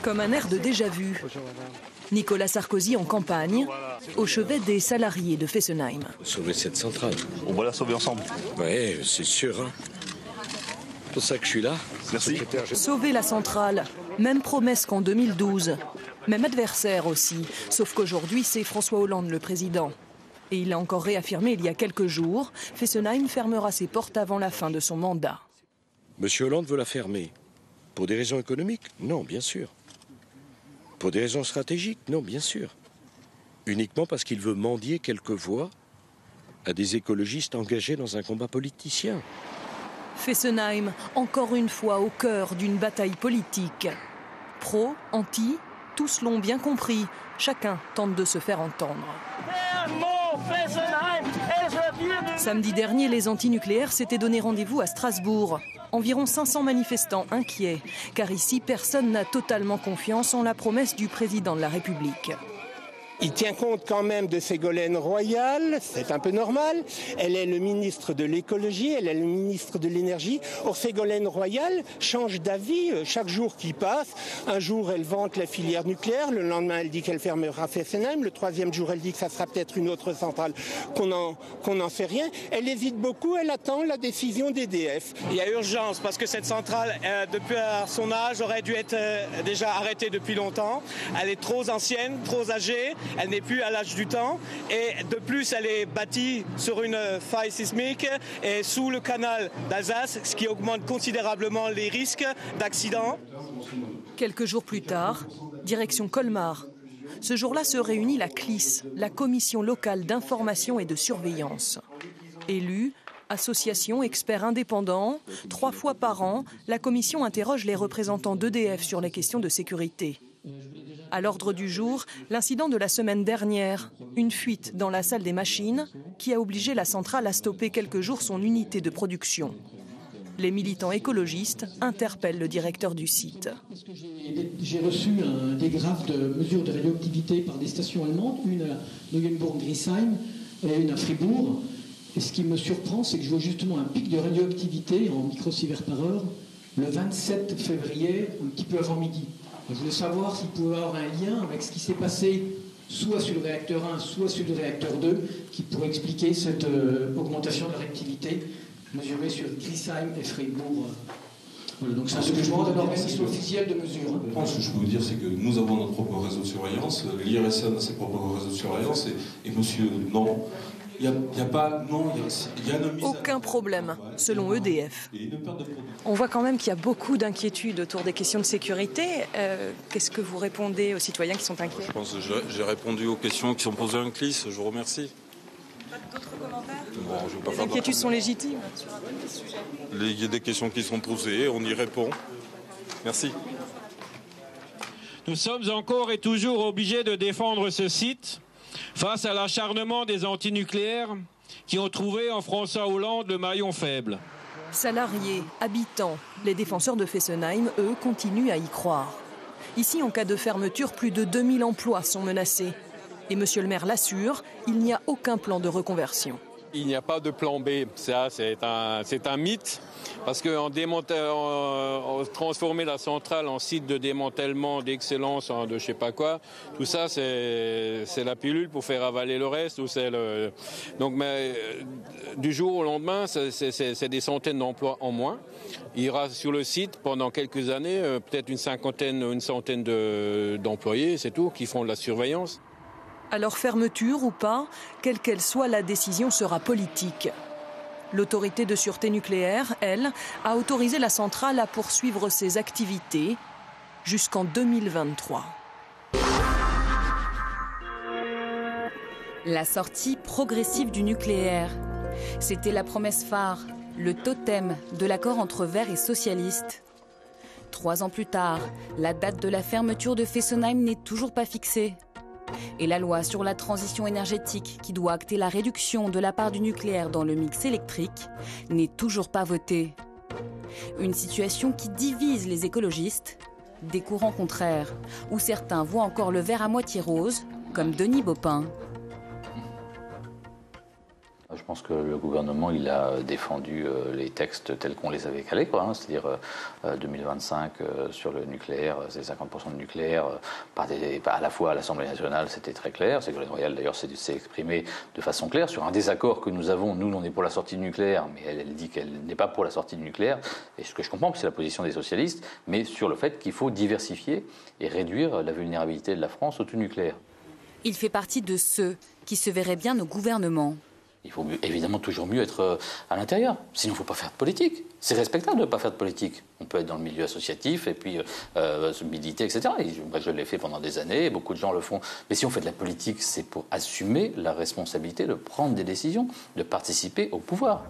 Comme un air de déjà-vu. Nicolas Sarkozy en campagne, au chevet des salariés de Fessenheim. Sauver cette centrale. On va la sauver ensemble. Oui, c'est sûr. Hein. C'est pour ça que je suis là. Merci. Sauver la centrale, même promesse qu'en 2012. Même adversaire aussi, sauf qu'aujourd'hui c'est François Hollande le président. Et il a encore réaffirmé il y a quelques jours, Fessenheim fermera ses portes avant la fin de son mandat. Monsieur Hollande veut la fermer. Pour des raisons économiques? Non, bien sûr. Pour des raisons stratégiques? Non, bien sûr. Uniquement parce qu'il veut mendier quelques voix à des écologistes engagés dans un combat politicien. Fessenheim, encore une fois au cœur d'une bataille politique. Pro, anti, tous l'ont bien compris. Chacun tente de se faire entendre. Samedi dernier, les antinucléaires s'étaient donné rendez-vous à Strasbourg. Environ 500 manifestants inquiets, car ici, personne n'a totalement confiance en la promesse du président de la République. Il tient compte quand même de Ségolène Royal, c'est un peu normal. Elle est le ministre de l'écologie, elle est le ministre de l'énergie. Or, Ségolène Royal change d'avis chaque jour qui passe. Un jour, elle vante la filière nucléaire, le lendemain, elle dit qu'elle fermera Fessenheim, le troisième jour, elle dit que ça sera peut-être une autre centrale, qu'on n'en sait rien. Elle hésite beaucoup, elle attend la décision d'EDF. Il y a urgence parce que cette centrale, depuis son âge, aurait dû être déjà arrêtée depuis longtemps. Elle est trop ancienne, trop âgée. Elle n'est plus à l'âge du temps et de plus elle est bâtie sur une faille sismique et sous le canal d'Alsace, ce qui augmente considérablement les risques d'accident. Quelques jours plus tard, direction Colmar. Ce jour-là se réunit la CLIS, la Commission locale d'information et de surveillance. Élus, associations, experts indépendants, 3 fois par an, la commission interroge les représentants d'EDF sur les questions de sécurité. À l'ordre du jour, l'incident de la semaine dernière, une fuite dans la salle des machines qui a obligé la centrale à stopper quelques jours son unité de production. Les militants écologistes interpellent le directeur du site. J'ai reçu des graphes de mesures de radioactivité par des stations allemandes, une à Neuenburg-Griesheim et une à Fribourg. Et ce qui me surprend, c'est que je vois justement un pic de radioactivité en microsieverts par heure le 27 février, un petit peu avant midi. Je voulais savoir s'il pouvait avoir un lien avec ce qui s'est passé soit sur le réacteur 1, soit sur le réacteur 2, qui pourrait expliquer cette augmentation de la réactivité mesurée sur Griesheim et Fribourg. Voilà, donc c'est un document d'un organisme officiel de mesure. Je pense que je peux vous dire, c'est que nous avons notre propre réseau de surveillance, l'IRSN a ses propres réseaux de surveillance, et monsieur, non. Il n'y a pas, non, il y a une mise Aucun problème, selon EDF. On voit quand même qu'il y a beaucoup d'inquiétudes autour des questions de sécurité. Qu'est-ce que vous répondez aux citoyens qui sont inquiets? Je pense que j'ai répondu aux questions qui sont posées à un CLIS, je vous remercie. Pas d'autres commentaires? Bon, je vais pas les faire inquiétudes sont légitimes sur un tel sujet. Il y a des questions qui sont posées, on y répond. Merci. Nous sommes encore et toujours obligés de défendre ce site face à l'acharnement des antinucléaires qui ont trouvé en François Hollande le maillon faible. Salariés, habitants, les défenseurs de Fessenheim, eux, continuent à y croire. Ici, en cas de fermeture, plus de 2000 emplois sont menacés. Et monsieur le maire l'assure, il n'y a aucun plan de reconversion. Il n'y a pas de plan B, ça c'est un mythe, parce qu'en transformer la centrale en site de démantèlement, d'excellence, de je sais pas quoi, tout ça c'est la pilule pour faire avaler le reste. Donc mais, du jour au lendemain, c'est des centaines d'emplois en moins. Il y aura sur le site pendant quelques années peut-être une centaine d'employés, c'est tout, qui font de la surveillance. Alors fermeture ou pas, quelle qu'elle soit, la décision sera politique. L'autorité de sûreté nucléaire, elle, a autorisé la centrale à poursuivre ses activités jusqu'en 2023. La sortie progressive du nucléaire. C'était la promesse phare, le totem de l'accord entre Verts et socialistes. 3 ans plus tard, la date de la fermeture de Fessenheim n'est toujours pas fixée. Et la loi sur la transition énergétique, qui doit acter la réduction de la part du nucléaire dans le mix électrique, n'est toujours pas votée. Une situation qui divise les écologistes, des courants contraires, où certains voient encore le verre à moitié rose, comme Denis Baupin. Je pense que le gouvernement il a défendu les textes tels qu'on les avait calés, c'est-à-dire 2025 sur le nucléaire, c'est 50% de nucléaire, à la fois à l'Assemblée nationale, c'était très clair. Ségolène Royal d'ailleurs s'est exprimée de façon claire sur un désaccord que nous avons. Nous, on est pour la sortie du nucléaire, mais elle dit qu'elle n'est pas pour la sortie du nucléaire. Et ce que je comprends, c'est la position des socialistes, mais sur le fait qu'il faut diversifier et réduire la vulnérabilité de la France au tout nucléaire. Il fait partie de ceux qui se verraient bien au gouvernement. Il faut évidemment toujours mieux être à l'intérieur, sinon il ne faut pas faire de politique. C'est respectable de ne pas faire de politique. On peut être dans le milieu associatif et puis se militer, etc. Moi, je l'ai fait pendant des années, beaucoup de gens le font. Mais si on fait de la politique, c'est pour assumer la responsabilité de prendre des décisions, de participer au pouvoir.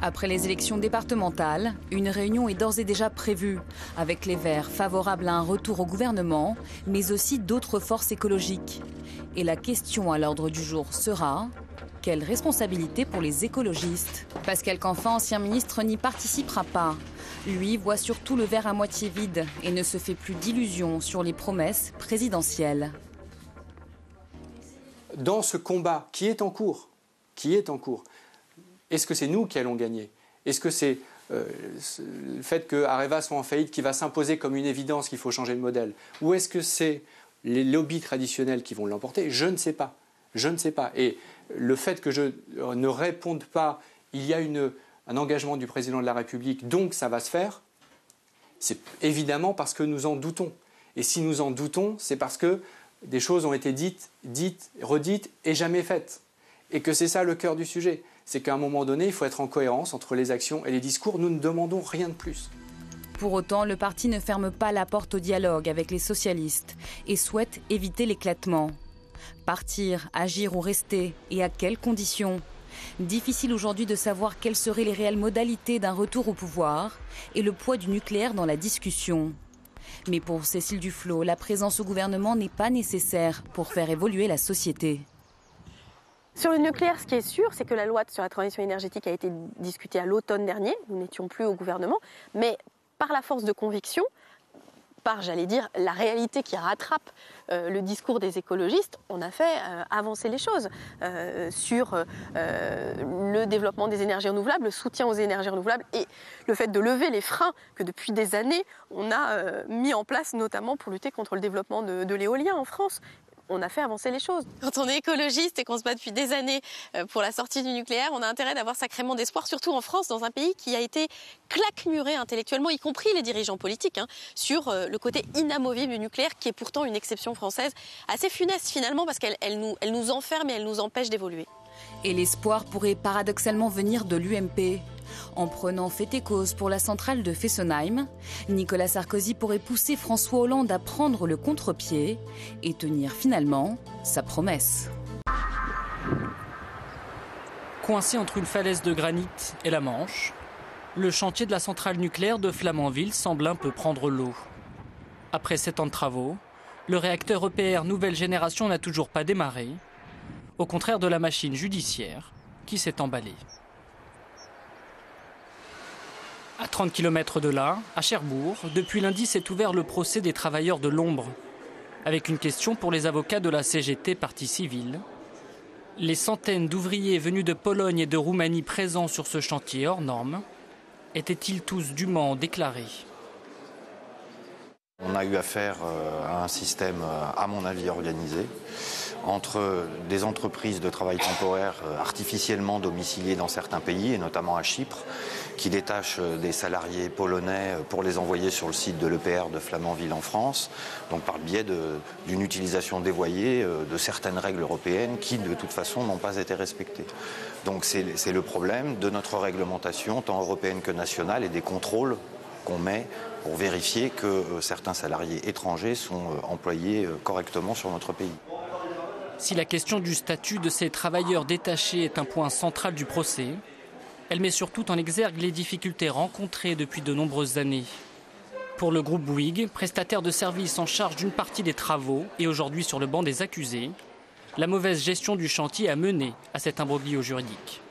Après les élections départementales, une réunion est d'ores et déjà prévue, avec les Verts favorables à un retour au gouvernement, mais aussi d'autres forces écologiques. Et la question à l'ordre du jour sera... quelle responsabilité pour les écologistes? Pascal Canfin, ancien ministre, n'y participera pas. Lui voit surtout le verre à moitié vide et ne se fait plus d'illusions sur les promesses présidentielles. Dans ce combat qui est en cours, est-ce que c'est nous qui allons gagner? Est-ce que c'est le fait que Areva soit en faillite qui va s'imposer comme une évidence qu'il faut changer de modèle? Ou est-ce que c'est les lobbies traditionnels qui vont l'emporter? Je ne sais pas. Je ne sais pas. Et le fait que je ne réponde pas, il y a un engagement du président de la République, donc ça va se faire, c'est évidemment parce que nous en doutons. Et si nous en doutons, c'est parce que des choses ont été dites, redites et jamais faites. Et que c'est ça le cœur du sujet. C'est qu'à un moment donné, il faut être en cohérence entre les actions et les discours. Nous ne demandons rien de plus. Pour autant, le parti ne ferme pas la porte au dialogue avec les socialistes et souhaite éviter l'éclatement. Partir, agir ou rester, et à quelles conditions? Difficile aujourd'hui de savoir quelles seraient les réelles modalités d'un retour au pouvoir et le poids du nucléaire dans la discussion. Mais pour Cécile Duflot, la présence au gouvernement n'est pas nécessaire pour faire évoluer la société. Sur le nucléaire, ce qui est sûr, c'est que la loi sur la transition énergétique a été discutée à l'automne dernier. Nous n'étions plus au gouvernement, mais par la force de conviction, par, j'allais dire, la réalité qui rattrape le discours des écologistes, on a fait avancer les choses sur le développement des énergies renouvelables, le soutien aux énergies renouvelables et le fait de lever les freins que depuis des années, on a mis en place, notamment pour lutter contre le développement de l'éolien en France. On a fait avancer les choses. Quand on est écologiste et qu'on se bat depuis des années pour la sortie du nucléaire, on a intérêt d'avoir sacrément d'espoir, surtout en France, dans un pays qui a été claquemuré intellectuellement, y compris les dirigeants politiques, sur le côté inamovible du nucléaire, qui est pourtant une exception française assez funeste finalement, parce qu'elle nous enferme et elle nous empêche d'évoluer. Et l'espoir pourrait paradoxalement venir de l'UMP. En prenant fait et cause pour la centrale de Fessenheim, Nicolas Sarkozy pourrait pousser François Hollande à prendre le contre-pied et tenir finalement sa promesse. Coincé entre une falaise de granit et la Manche, le chantier de la centrale nucléaire de Flamanville semble un peu prendre l'eau. Après 7 ans de travaux, le réacteur EPR nouvelle génération n'a toujours pas démarré, au contraire de la machine judiciaire qui s'est emballée. À 30 km de là, à Cherbourg, depuis lundi s'est ouvert le procès des travailleurs de l'ombre, avec une question pour les avocats de la CGT partie civile. Les centaines d'ouvriers venus de Pologne et de Roumanie présents sur ce chantier hors norme étaient-ils tous dûment déclarés? On a eu affaire à un système, à mon avis, organisé, entre des entreprises de travail temporaire artificiellement domiciliées dans certains pays, et notamment à Chypre, qui détachent des salariés polonais pour les envoyer sur le site de l'EPR de Flamanville en France, donc par le biais d'une utilisation dévoyée de certaines règles européennes qui, de toute façon, n'ont pas été respectées. Donc c'est le problème de notre réglementation, tant européenne que nationale, et des contrôles qu'on met pour vérifier que certains salariés étrangers sont employés correctement sur notre pays. Si la question du statut de ces travailleurs détachés est un point central du procès, elle met surtout en exergue les difficultés rencontrées depuis de nombreuses années. Pour le groupe Bouygues, prestataire de services en charge d'une partie des travaux et aujourd'hui sur le banc des accusés, la mauvaise gestion du chantier a mené à cet imbroglio juridique.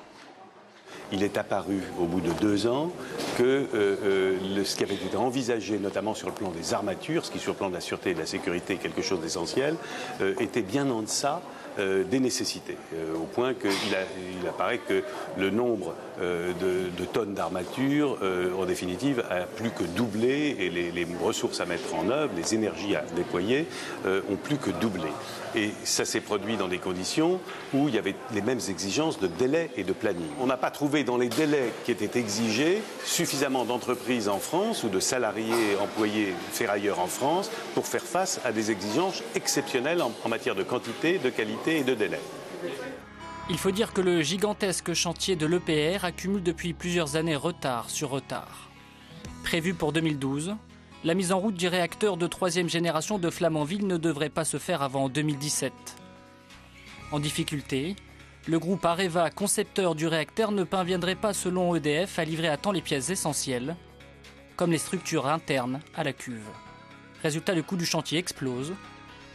Il est apparu au bout de 2 ans que ce qui avait été envisagé, notamment sur le plan des armatures, ce qui sur le plan de la sûreté et de la sécurité est quelque chose d'essentiel, était bien en deçà des nécessités, au point qu'il apparaît que le nombre de tonnes d'armature, en définitive, a plus que doublé et les ressources à mettre en œuvre, les énergies à déployer, ont plus que doublé. Et ça s'est produit dans des conditions où il y avait les mêmes exigences de délai et de planning. On n'a pas trouvé dans les délais qui étaient exigés suffisamment d'entreprises en France ou de salariés employés ferrailleurs en France pour faire face à des exigences exceptionnelles en matière de quantité, de qualité et de délai. Il faut dire que le gigantesque chantier de l'EPR accumule depuis plusieurs années retard sur retard. Prévu pour 2012, la mise en route du réacteur de 3e génération de Flamanville ne devrait pas se faire avant 2017. En difficulté, le groupe Areva, concepteur du réacteur, ne parviendrait pas, selon EDF, à livrer à temps les pièces essentielles, comme les structures internes à la cuve. Résultat, le coût du chantier explose.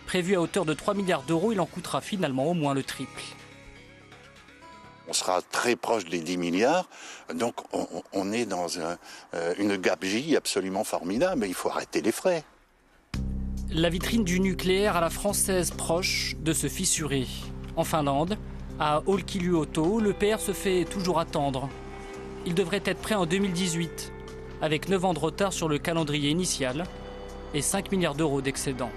Prévu à hauteur de 3 milliards d'euros, il en coûtera finalement au moins le triple. On sera très proche des 10 milliards, donc on est dans une gabegie absolument formidable, mais il faut arrêter les frais. La vitrine du nucléaire à la française proche de se fissurer. En Finlande, à Olkiluoto, l'EPR se fait toujours attendre. Il devrait être prêt en 2018, avec 9 ans de retard sur le calendrier initial et 5 milliards d'euros d'excédent.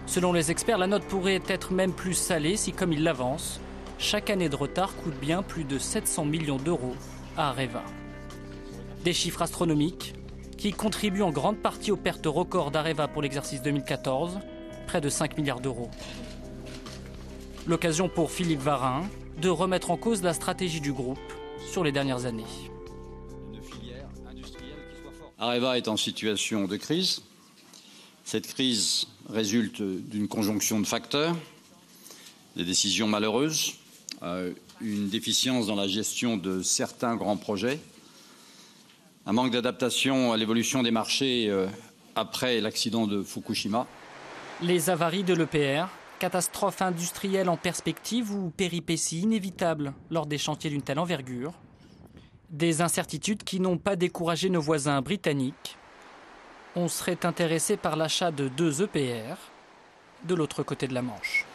Selon les experts, la note pourrait être même plus salée si, comme il l'avance, chaque année de retard coûte bien plus de 700 millions d'euros à Areva. Des chiffres astronomiques qui contribuent en grande partie aux pertes records d'Areva pour l'exercice 2014, près de 5 milliards d'euros. L'occasion pour Philippe Varin de remettre en cause la stratégie du groupe sur les dernières années. Areva est en situation de crise. Cette crise résulte d'une conjonction de facteurs, des décisions malheureuses, une déficience dans la gestion de certains grands projets, un manque d'adaptation à l'évolution des marchés après l'accident de Fukushima. Les avaries de l'EPR, catastrophes industrielles en perspective ou péripéties inévitables lors des chantiers d'une telle envergure, des incertitudes qui n'ont pas découragé nos voisins britanniques. On serait intéressé par l'achat de 2 EPR de l'autre côté de la Manche.